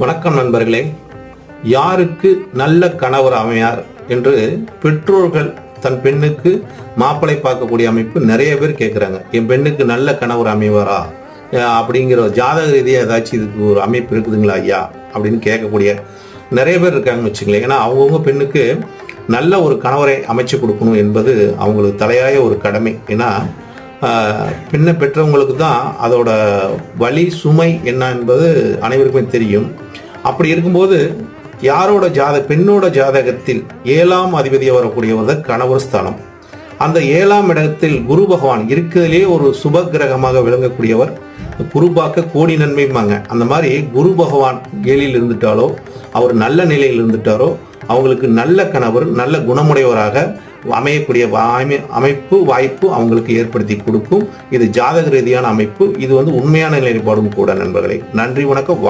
வணக்கம் நண்பர்களே. யாருக்கு நல்ல கணவர் அமையார் என்று பெற்றோர்கள் தன் பெண்ணுக்கு மாப்பிளை பார்க்கக்கூடிய அமைப்பு நிறைய பேர் கேட்குறாங்க. என் பெண்ணுக்கு நல்ல கணவர் அமைவாரா அப்படிங்கிற ஜாதக ரீதியாக ஏதாச்சும் இதுக்கு ஒரு அமைப்பு இருக்குதுங்களா ஐயா அப்படின்னு கேட்கக்கூடிய நிறைய பேர் இருக்காங்கன்னு வச்சுங்களேன். ஏன்னா அவங்கவுங்க பெண்ணுக்கு நல்ல ஒரு கணவரை அமைச்சு கொடுக்கணும் என்பது அவங்களுக்கு தலையாய ஒரு கடமை. ஏன்னா பெண்ணை பெற்றவங்களுக்கு தான் அதோட வலி சுமை என்ன என்பது அனைவருக்குமே தெரியும். அப்படி இருக்கும்போது பெண்ணோட ஜாதகத்தில் 7ஆம் அதிபதியாக வரக்கூடியவர் தான் கணவர் ஸ்தானம். அந்த 7ஆம் இடத்தில் குரு பகவான் இருக்கிறதுலே ஒரு சுப கிரகமாக விளங்கக்கூடியவர். குரு பார்க்க கோடி நன்மைமாங்க. அந்த மாதிரி குரு பகவான் 7ல் இருந்துட்டாலோ, அவர் நல்ல நிலையில் இருந்துட்டாரோ, அவங்களுக்கு நல்ல கணவர் நல்ல குணமுடையவராக அமையக்கூடிய வாய்ப்பு அவங்களுக்கு ஏற்படுத்தி கொடுக்கும். இது ஜாதக ரீதியான அமைப்பு. இது உண்மையான நிலைப்பாடும் கூட நண்பர்களே. நன்றி, வணக்கம்.